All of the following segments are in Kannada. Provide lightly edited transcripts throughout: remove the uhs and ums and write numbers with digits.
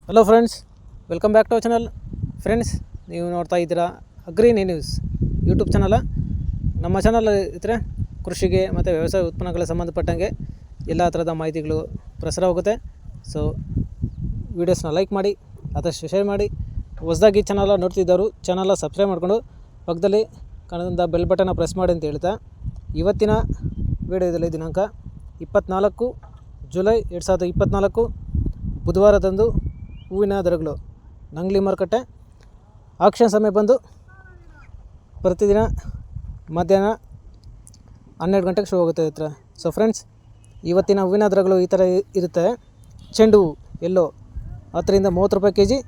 Hello friends, welcome back to our channel. Friends, ನೀವು ನೋಡ್ತಾ ಇದ್ದೀರಾ ಅಗ್ರಿ ನ್ಯೂಸ್ ಯೂಟ್ಯೂಬ್ ಚಾನಲ. ನಮ್ಮ ಚಾನಲ್ ಇದ್ದರೆ ಕೃಷಿಗೆ ಮತ್ತು ವ್ಯವಸಾಯ ಉತ್ಪನ್ನಗಳಿಗೆ ಸಂಬಂಧಪಟ್ಟಂಗೆ ಎಲ್ಲ ಥರದ ಮಾಹಿತಿಗಳು ಪ್ರಸಾರ ಹೋಗುತ್ತೆ. ಸೊ ವೀಡಿಯೋಸ್ನ ಲೈಕ್ ಮಾಡಿ, ಆದಷ್ಟು ಶೇರ್ ಮಾಡಿ. ಹೊಸದಾಗಿ ಚಾನಲ ನೋಡ್ತಿದ್ದವರು ಚಾನಲ ಸಬ್ಸ್ಕ್ರೈಬ್ ಮಾಡಿಕೊಂಡು ಪಕ್ಕದಲ್ಲಿ ಕಾಣೋದ್ರಿಂದ ಬೆಲ್ ಬಟನ್ನ ಪ್ರೆಸ್ ಮಾಡಿ ಅಂತ ಹೇಳ್ತಾ, ಇವತ್ತಿನ ವೀಡಿಯೋದಲ್ಲಿ ದಿನಾಂಕ 24 ಜುಲೈ 2024 ಬುಧವಾರದಂದು ಹೂವಿನ ದರಗಳು ನಂಗ್ಲಿ ಮಾರುಕಟ್ಟೆ ಆಕ್ಷನ್ ಸಮಯ ಬಂದು ಪ್ರತಿದಿನ ಮಧ್ಯಾಹ್ನ 12 ಗಂಟೆಗೆ ಶುರು ಆಗುತ್ತೆ ಹತ್ರ. ಸೊ ಫ್ರೆಂಡ್ಸ್, ಇವತ್ತಿನ ಹೂವಿನ ದರಗಳು ಈ ಥರ ಇರುತ್ತೆ. ಚೆಂಡು ಹೂವು ಎಲ್ಲೋ 10ರಿಂದ 30 ರೂಪಾಯಿ ಕೆ ಜಿ,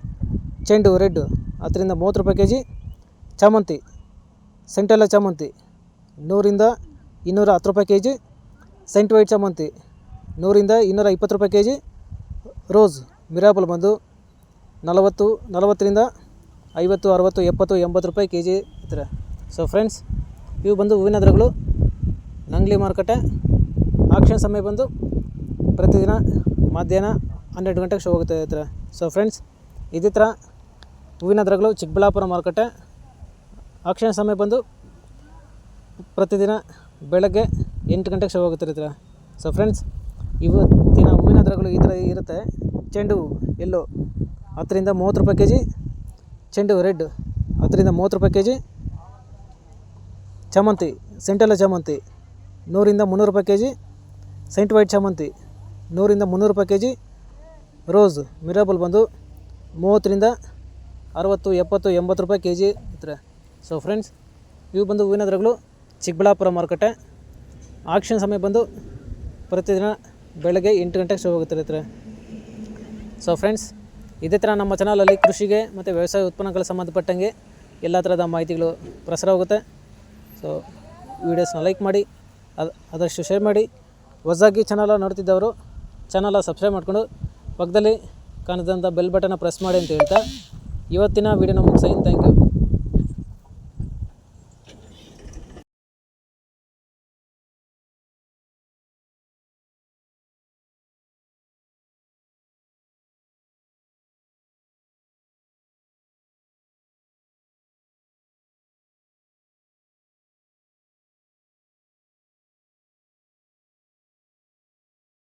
ಚೆಂಡು ರೆಡ್ 10ರಿಂದ 30 ರೂಪಾಯಿ ಕೆ ಜಿ, ಚಾಮಂತಿ ಸೆಂಟೆಲ್ಲ ಚಾಮಂತಿ 100ರಿಂದ 210 ರೂಪಾಯಿ ಕೆ ಜಿ, ಸೆಂಟ್ ವೈಟ್ ಚಾಮಂತಿ 100ರಿಂದ 220 ರೂಪಾಯಿ ಕೆ ಜಿ, ರೋಸ್ ಮಿರಾಬಲ್ ಬಂದು 40ರಿಂದ 50, 60, 70, 80 ರೂಪಾಯಿ ಕೆ ಜಿ ಇರ್ತಾರೆ. ಸೊ ಫ್ರೆಂಡ್ಸ್, ಇವು ಬಂದು ಹೂವಿನ ದರಗಳು ನಂಗ್ಲಿ ಮಾರುಕಟ್ಟೆ ಆಕ್ಷನ್ ಸಮಯ ಬಂದು ಪ್ರತಿದಿನ ಮಧ್ಯಾಹ್ನ 12 ಗಂಟೆಗೆ ಶುರು ಆಗುತ್ತೆ ಇರ್ತಾರೆ. ಸೊ ಫ್ರೆಂಡ್ಸ್, ಇದೇ ಥರ ಹೂವಿನ ದರಗಳು ಚಿಕ್ಕಬಳ್ಳಾಪುರ ಮಾರುಕಟ್ಟೆ ಆಕ್ಷನ್ ಸಮಯ ಬಂದು ಪ್ರತಿದಿನ ಬೆಳಗ್ಗೆ 8 ಗಂಟೆಗೆ ಶುರು ಆಗುತ್ತೆ ಇರ್ತಾರೆ. ಸೊ ಫ್ರೆಂಡ್ಸ್, ಇವತ್ತಿನ ಹೂವಿನ ದರಗಳು ಈ ಥರ ಇರುತ್ತೆ. ಚೆಂಡು ಎಲ್ಲೋ 10ರಿಂದ 30 ರೂಪಾಯಿ ಕೆ ಜಿ, ಚೆಂಡು ರೆಡ್ 10ರಿಂದ 30 ರೂಪಾಯಿ ಕೆ ಜಿ, ಚಾಮಂತಿ ಸೆಂಟೆಲ್ಲ ಚಾಮಂತಿ 100ರಿಂದ 300 ರೂಪಾಯಿ ಕೆ ಜಿ, ಸೆಂಟ್ ವೈಟ್ ಚಾಮಂತಿ 100ರಿಂದ 300 ರೂಪಾಯಿ ಕೆ ಜಿ, ರೋಸ್ ಮಿರಾಬಲ್ ಬಂದು 30ರಿಂದ 60, 70, 80 ರೂಪಾಯಿ ಕೆ ಜಿ ಇರ್ತಾರೆ. ಸೊ ಫ್ರೆಂಡ್ಸ್, ಇವು ಬಂದು ಹೂವಿನ ದರಗಳು ಚಿಕ್ಕಬಳ್ಳಾಪುರ ಮಾರುಕಟ್ಟೆ ಆಕ್ಷನ್ ಸಮಯ ಬಂದು ಪ್ರತಿದಿನ ಬೆಳಗ್ಗೆ 8 ಗಂಟೆಗೆ ಶುರು ಆಗುತ್ತಿರ್ತಾರೆ. ಸೊ ಫ್ರೆಂಡ್ಸ್, ಇದೇ ಥರ ನಮ್ಮ ಚಾನಲಲ್ಲಿ ಕೃಷಿಗೆ ಮತ್ತು ವ್ಯವಸಾಯ ಉತ್ಪನ್ನಗಳಿಗೆ ಸಂಬಂಧಪಟ್ಟಂಗೆ ಎಲ್ಲ ಥರದ ಮಾಹಿತಿಗಳು ಪ್ರಸಾರ ಹೋಗುತ್ತೆ. ಸೊ ವೀಡಿಯೋಸ್ನ ಲೈಕ್ ಮಾಡಿ, ಆದಷ್ಟು ಶೇರ್ ಮಾಡಿ. ಹೊಸದಾಗಿ ಚಾನಲ ನೋಡ್ತಿದ್ದವರು ಚಾನಲ ಸಬ್ಸ್ಕ್ರೈಬ್ ಮಾಡಿಕೊಂಡು ಪಕ್ಕದಲ್ಲಿ ಕಾಣಿದಂಥ ಬೆಲ್ ಬಟನ್ನ ಪ್ರೆಸ್ ಮಾಡಿ ಅಂತ ಹೇಳ್ತಾ ಇವತ್ತಿನ ವೀಡಿಯೋನ ಮುಗಿಸ್ತೀನಿ. Thank you.